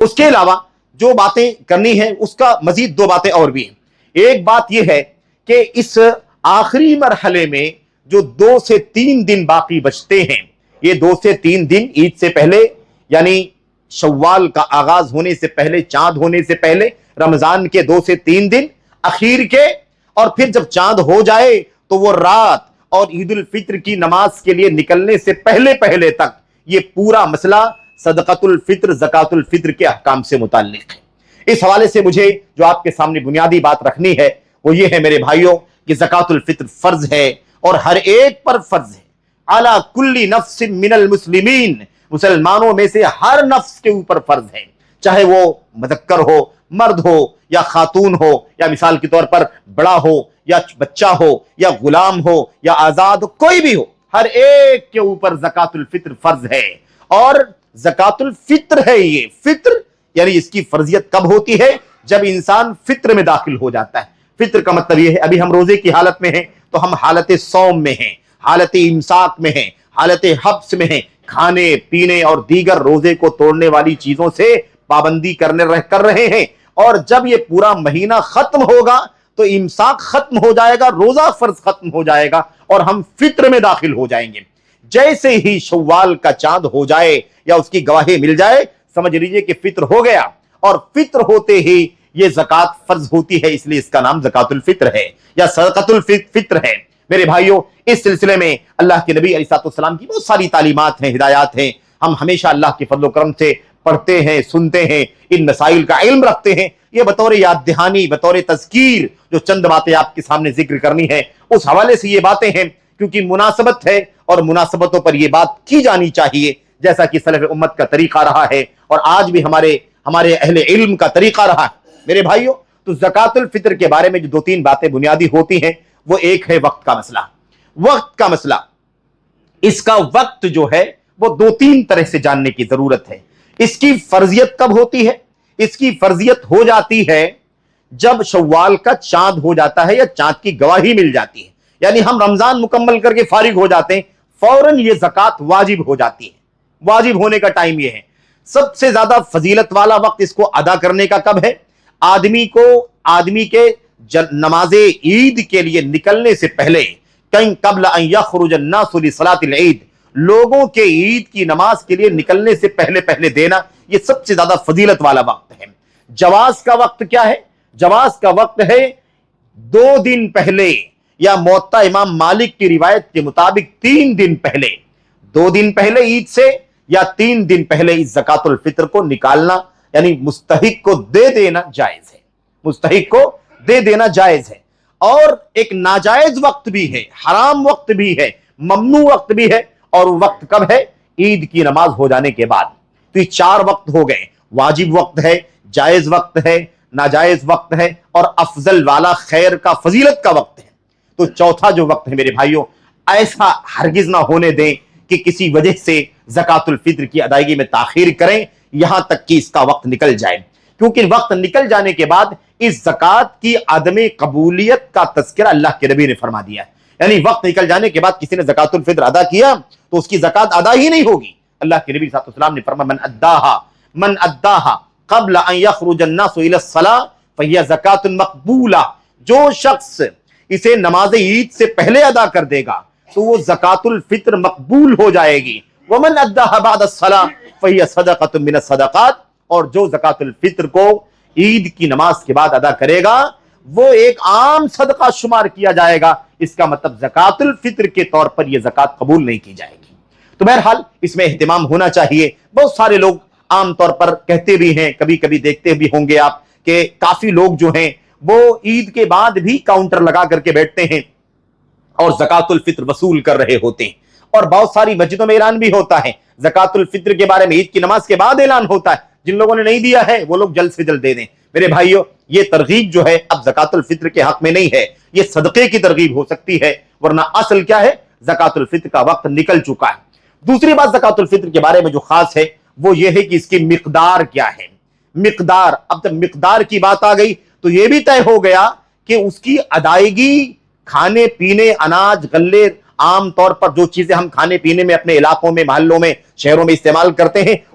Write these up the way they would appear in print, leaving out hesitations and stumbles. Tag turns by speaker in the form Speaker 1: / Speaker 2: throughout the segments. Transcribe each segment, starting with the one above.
Speaker 1: اس کے علاوہ جو باتیں کرنی ہیں اس کا مزید دو باتیں اور بھی ہیں۔ ایک بات یہ ہے کہ اس آخری مرحلے میں جو 2 سے 3 دن باقی بچتے ہیں، یہ 2 سے 3 دن عید سے پہلے، یعنی شوال کا آغاز ہونے سے پہلے، چاند ہونے سے پہلے، رمضان کے 2 سے 3 دن اخیر کے، اور پھر جب چاند ہو جائے تو وہ رات اور عید الفطر کی نماز کے لیے نکلنے سے پہلے تک یہ پورا مسئلہ صدقۃ الفطر، زکوٰۃ الفطر کے احکام سے متعلق ہے۔ اس حوالے سے مجھے جو آپ کے سامنے بنیادی بات رکھنی ہے وہ یہ ہے میرے بھائیوں کہ زکوٰۃ الفطر فرض ہے اور ہر ایک پر فرض ہے۔ علی کل نفس من المسلمین، مسلمانوں میں سے ہر نفس کے اوپر فرض ہے، چاہے وہ مذکر ہو، مرد ہو یا خاتون ہو، یا مثال کے طور پر بڑا ہو یا بچہ ہو یا غلام ہو یا آزاد ہو، کوئی بھی ہو، ہر ایک کے اوپر زکوٰۃ الفطر فرض ہے۔ اور زکوٰۃ الفطر ہے، یہ فطر یعنی اس کی فرضیت کب ہوتی ہے؟ جب انسان فطر میں داخل ہو جاتا ہے۔ فطر کا مطلب یہ ہے ابھی ہم روزے کی حالت میں ہیں تو ہم حالت صوم میں ہیں، حالت امساک میں ہیں، حالت حبس میں ہیں، کھانے پینے اور دیگر روزے کو توڑنے والی چیزوں سے پابندی کر رہے ہیں۔ اور جب یہ پورا مہینہ ختم ہوگا تو امساک ختم ہو جائے گا، روزہ فرض ختم ہو جائے گا اور ہم فطر میں داخل ہو جائیں گے۔ جیسے ہی شوال کا چاند ہو جائے یا اس کی گواہی مل جائے، سمجھ لیجئے کہ فطر ہو گیا، اور فطر ہوتے ہی یہ زکوٰۃ فرض ہوتی ہے، اس لیے اس کا نام زکوٰۃ الفطر ہے یا صدقۃ الفطر ہے۔ میرے بھائیوں، اس سلسلے میں اللہ کے نبی علیہ السلام کی بہت ساری تعلیمات ہیں، ہدایات ہیں، ہم ہمیشہ اللہ کے فضل و کرم سے پڑھتے ہیں، سنتے ہیں، ان مسائل کا علم رکھتے ہیں۔ یہ بطور یاد دہانی، بطور تذکیر جو چند باتیں آپ کے سامنے ذکر کرنی ہے، اس حوالے سے یہ باتیں ہیں کیونکہ مناسبت ہے اور مناسبتوں پر یہ بات کی جانی چاہیے، جیسا کہ سلف امت کا طریقہ رہا ہے اور آج بھی ہمارے اہل علم کا طریقہ رہا ہے۔ میرے بھائیوں، تو زکوٰۃ الفطر کے بارے میں جو 2-3 باتیں بنیادی ہوتی ہیں، وہ ایک ہے وقت کا مسئلہ۔ وقت کا مسئلہ، اس کا وقت جو ہے وہ 2-3 طرح سے جاننے کی ضرورت ہے۔ اس کی فرضیت کب ہوتی ہے؟ اس کی فرضیت ہو جاتی ہے جب شوال کا چاند ہو جاتا ہے یا چاند کی گواہی مل جاتی ہے، یعنی ہم رمضان مکمل کر کے فارغ ہو جاتے ہیں، فوراً یہ زکوٰۃ واجب ہو جاتی ہے۔ واجب ہونے کا ٹائم یہ ہے۔ سب سے زیادہ فضیلت والا وقت اس کو ادا کرنے کا کب ہے؟ آدمی کے نماز عید کے لیے نکلنے سے پہلے، قبل ان یخرج الناس لصلاۃ العید، لوگوں کے عید کی نماز کے لیے نکلنے سے پہلے دینا، یہ سب سے زیادہ فضیلت والا وقت ہے۔ جواز کا وقت کیا ہے؟ جواز کا وقت ہے 2 دن پہلے، یا موطا امام مالک کی روایت کے مطابق 3 دن پہلے، 2 دن پہلے عید سے یا 3 دن پہلے اس زکوٰۃ الفطر کو نکالنا، یعنی مستحق کو دے دینا جائز ہے، مستحق کو دے دینا جائز ہے۔ اور ایک ناجائز وقت بھی ہے، حرام وقت بھی ہے، ممنوع وقت بھی ہے، اور وہ وقت کب ہے؟ عید کی نماز ہو جانے کے بعد۔ تو یہ 4 وقت ہو گئے، واجب وقت ہے، جائز وقت ہے، ناجائز وقت ہے، اور افضل والا خیر کا فضیلت کا وقت ہے۔ تو چوتھا جو وقت ہے میرے بھائیوں، ایسا ہرگز نہ ہونے دیں کہ کسی وجہ سے زکوٰۃ الفطر کی ادائیگی میں تاخیر کریں یہاں تک کہ اس کا وقت نکل جائے، کیونکہ وقت نکل جانے کے بعد اس زکوٰۃ کی عدم قبولیت کا تذکرہ اللہ کے نبی نے فرما دیا ہے۔ یعنی وقت نکل جانے کے بعد کسی نے زکوٰۃ الفطر ادا کیا تو اس کی زکوٰۃ ادا ہی نہیں ہوگی۔ اللہ کے نبی صلی اللہ علیہ وسلم نے فرمایا من اداہا قبل ان یخرج الناس الی الصلاۃ فہی زکوٰۃ مقبولہ، جو شخص اسے نماز عید سے پہلے ادا کر دے گا تو وہ زکوٰۃ الفطر مقبول ہو جائے گی۔ ومن اداہا بعد الصلاۃ فہی صدقۃ من الصدقات، اور جو زکوٰۃ الفطر کو عید کی نماز کے بعد ادا کرے گا وہ ایک عام صدقہ شمار کیا جائے گا۔ اس کا مطلب زکوٰۃ الفطر کے طور پر یہ زکوٰۃ قبول نہیں کی جائے گی۔ تو بہرحال اس میں اہتمام ہونا چاہیے۔ بہت سارے لوگ عام طور پر کہتے بھی ہیں، کبھی کبھی دیکھتے بھی ہوں گے آپ کہ کافی لوگ جو ہیں وہ عید کے بعد بھی کاؤنٹر لگا کر کے بیٹھتے ہیں اور زکوٰۃ الفطر وصول کر رہے ہوتے ہیں، اور بہت ساری مسجدوں میں اعلان بھی ہوتا ہے زکوٰۃ الفطر کے بارے میں، عید کی نماز کے بعد اعلان ہوتا ہے۔ جن لوگوں نے نہیں دیا ہے وہ لوگ جلد سے جلد دے دیں۔ میرے بھائیوں، یہ ترغیب جو ہے اب زکوٰۃ الفطر کے حق میں نہیں ہے، یہ صدقے کی ترغیب ہو سکتی ہے، ورنہ اصل کیا ہے؟ زکوٰۃ الفطر کا وقت نکل چکا ہے۔ دوسری بات زکوٰۃ الفطر کے بارے میں جو خاص ہے وہ یہ ہے کہ اس کی مقدار کیا ہے۔ مقدار، اب جب مقدار کی بات آ گئی تو یہ بھی طے ہو گیا کہ اس کی ادائیگی کھانے پینے، اناج، غلے، عام طور پر جو چیزیں ہم کھانے پینے میں اپنے علاقوں میں، محلوں میں، شہروں میں استعمال کرتے ہیں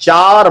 Speaker 1: 4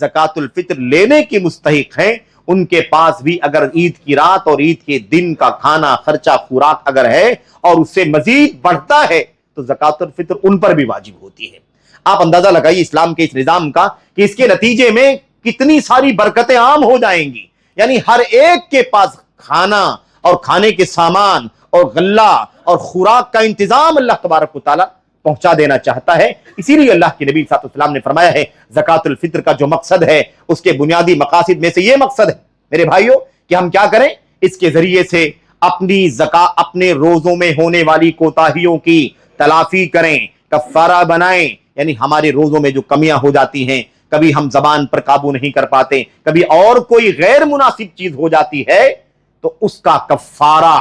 Speaker 1: زکات الفطر لینے کی مستحق ہیں ان کے پاس بھی اگر عید کی رات اور عید کے دن کا کھانا خرچہ خوراک اگر ہے اور اس سے مزید بڑھتا ہے تو زکات الفطر ان پر بھی واجب ہوتی ہے۔ آپ اندازہ لگائیے اسلام کے اس نظام کا کہ اس کے نتیجے میں کتنی ساری برکتیں عام ہو جائیں گی، یعنی ہر ایک کے پاس کھانا اور کھانے کے سامان اور غلہ اور خوراک کا انتظام اللہ تبارک و تعالیٰ پہنچا دینا چاہتا ہے۔ اسی لیے اللہ کے نبی صلی اللہ علیہ وسلم نے فرمایا ہے زکات الفطر کا جو مقصد ہے اس کے بنیادی مقاصد میں سے یہ مقصد ہے میرے بھائیوں کہ ہم کیا کریں، اس کے ذریعے سے اپنے روزوں میں ہونے والی کوتاہیوں کی تلافی کریں، کفارہ بنائیں، یعنی ہمارے روزوں میں جو کمیاں ہو جاتی ہیں، کبھی ہم زبان پر قابو نہیں کر پاتے، کبھی اور کوئی غیر مناسب چیز ہو جاتی ہے تو اس کا کفارہ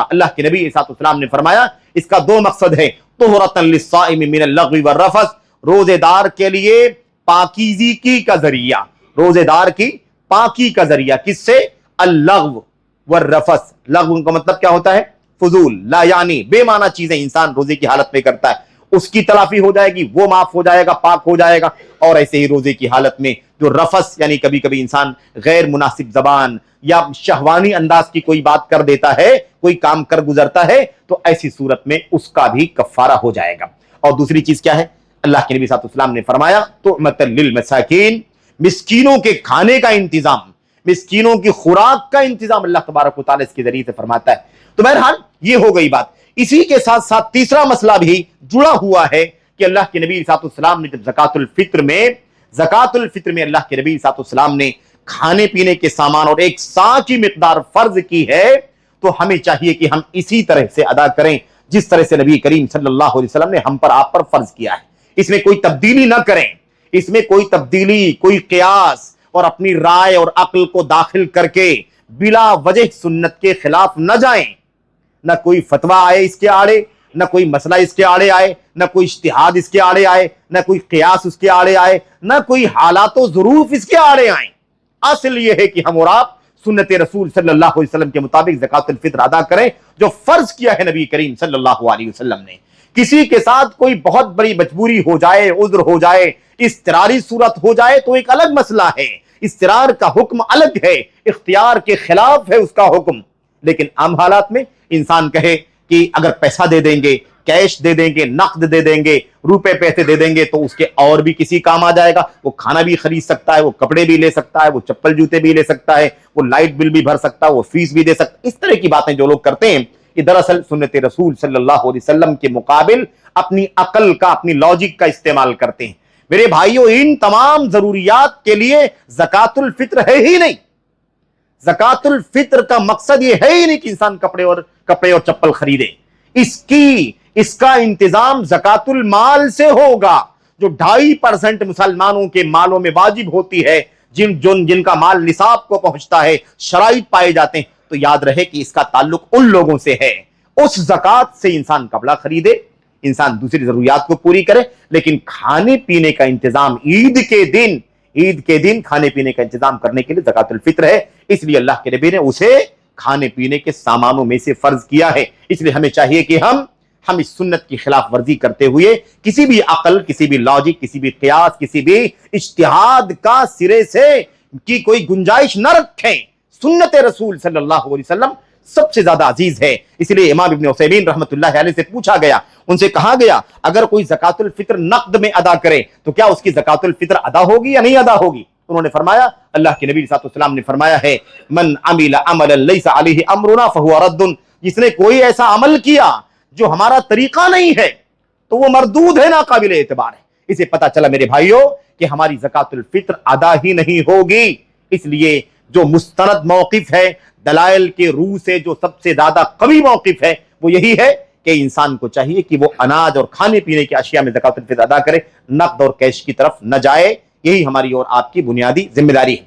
Speaker 1: اللہ کے نبی صلی اللہ علیہ وسلم نے فرمایا اس کا دو مقصد ہے، طہرۃ للصائم من اللغو والرفث، روزے دار کے لیے پاکیزگی کا ذریعہ، روزے دار کی پاکی کا ذریعہ، کس سے؟ اللغو والرفث۔ لغو کا مطلب کیا ہوتا ہے؟ فضول، لا یعنی بے معنی چیزیں انسان روزے کی حالت میں کرتا ہے، اس کی تلافی ہو جائے گی، وہ معاف ہو جائے گا، پاک ہو جائے گا۔ اور ایسے ہی روزے کی حالت میں جو رفث یعنی کبھی کبھی انسان غیر مناسب زبان یا شہوانی انداز کی کوئی بات کر دیتا ہے، کوئی کام کر گزرتا ہے، تو ایسی صورت میں اس کا بھی کفارہ ہو جائے گا۔ اور دوسری چیز کیا ہے؟ اللہ کے نبی صلی اللہ علیہ وسلم نے فرمایا طعمۃ للمساکین، مسکینوں کے کھانے کا انتظام، مسکینوں کی خوراک کا انتظام اللہ تبارک و تعالیٰ اس کے ذریعے سے فرماتا ہے۔ تو بہرحال یہ ہو گئی بات۔ اسی کے ساتھ ساتھ تیسرا مسئلہ بھی جڑا ہوا ہے کہ اللہ کے نبی صلی اللہ علیہ وسلم نے جب زکات الفطر میں اللہ کے نبی صلی اللہ علیہ وسلم نے کھانے پینے کے سامان اور ایک سا کی مقدار فرض کی ہے تو ہمیں چاہیے کہ ہم اسی طرح سے ادا کریں جس طرح سے نبی کریم صلی اللہ علیہ وسلم نے ہم پر آپ پر فرض کیا ہے۔ اس میں کوئی تبدیلی نہ کریں، اس میں کوئی تبدیلی، کوئی قیاس اور اپنی رائے اور عقل کو داخل کر کے بلا وجہ سنت کے خلاف نہ جائیں۔ نہ کوئی فتویٰ آئے اس کے آڑے، نہ کوئی مسئلہ اس کے آڑے آئے، نہ کوئی اجتہاد اس کے آڑے آئے، نہ کوئی قیاس اس کے آڑے آئے، نہ کوئی حالات و ظروف اس کے آڑے آئیں۔ اصل یہ ہے کہ ہم اور آپ سنت رسول صلی اللہ علیہ وسلم کے مطابق زکات الفطر ادا کریں جو فرض کیا ہے نبی کریم صلی اللہ علیہ وسلم نے۔ کسی کے ساتھ کوئی بہت بڑی مجبوری ہو جائے، عذر ہو جائے، اضطراری صورت ہو جائے تو ایک الگ مسئلہ ہے، اضطرار کا حکم الگ ہے، اختیار کے خلاف ہے اس کا حکم۔ لیکن عام حالات میں انسان کہے کہ اگر پیسہ دے دیں گے، کیش دے دیں گے، نقد دے دیں گے، روپے پیسے دے دیں گے تو اس کے اور بھی کسی کام آ جائے گا، وہ کھانا بھی خرید سکتا ہے، وہ کپڑے بھی لے سکتا ہے، وہ چپل جوتے بھی لے سکتا ہے، وہ لائٹ بل بھی بھر سکتا ہے، وہ فیس بھی دے سکتا ہے۔ اس طرح کی باتیں جو لوگ کرتے ہیں یہ دراصل سنت رسول صلی اللہ علیہ وسلم کے مقابل اپنی عقل کا، اپنی لاجک کا استعمال کرتے ہیں۔ میرے بھائیوں، ان تمام ضروریات کے لیے زکات الفطر ہے ہی نہیں۔ زکات الفطر کا مقصد یہ ہے ہی نہیں کہ انسان کپڑے اور چپل خریدے۔ اس کا انتظام زکات المال سے ہوگا جو 2.5% مسلمانوں کے مالوں میں واجب ہوتی ہے، جن کا مال نصاب کو پہنچتا ہے، شرائط پائے جاتے ہیں۔ تو یاد رہے کہ اس کا تعلق ان لوگوں سے ہے، اس زکات سے انسان کپڑا خریدے، انسان دوسری ضروریات کو پوری کرے، لیکن کھانے پینے کا انتظام عید کے دن کھانے پینے کا انتظام کرنے کے لیے زکات الفطر ہے۔ اس لیے اللہ کے نبی نے اسے کھانے پینے کے سامانوں میں سے فرض کیا ہے۔ اس لیے ہمیں چاہیے کہ ہم اس سنت کی خلاف ورزی کرتے ہوئے کسی بھی عقل، کسی بھی لاجک، کسی بھی قیاس، کسی بھی اجتہاد کا سرے سے کی کوئی گنجائش نہ رکھیں۔ سنت رسول صلی اللہ علیہ وسلم سب سے زیادہ عزیز ہے۔ اس لیے امام ابن عثیمین رحمۃ اللہ علیہ سے پوچھا گیا، ان سے کہا گیا اگر کوئی زکات الفطر نقد میں ادا کرے تو کیا اس کی زکات الفطر ادا ہوگی یا نہیں ادا ہوگی؟ انہوں نے فرمایا، اللہ کے نبی صلی اللہ علیہ وسلم نے فرمایا ہے من عمل عملا لیس علیہ امرنا فہو رد، جس نے کوئی ایسا عمل کیا جو ہمارا طریقہ نہیں ہے تو وہ مردود ہے، ناقابل اعتبار ہے۔ اسے پتہ چلا میرے بھائیوں کہ ہماری زکات الفطر ادا ہی نہیں ہوگی۔ اس لیے جو مستند موقف ہے دلائل کے روح سے، جو سب سے زیادہ قوی موقف ہے وہ یہی ہے کہ انسان کو چاہیے کہ وہ اناج اور کھانے پینے کی اشیاء میں زکات الفطر ادا کرے، نقد اور کیش کی طرف نہ جائے۔ یہی ہماری اور آپ کی بنیادی ذمہ داری ہے۔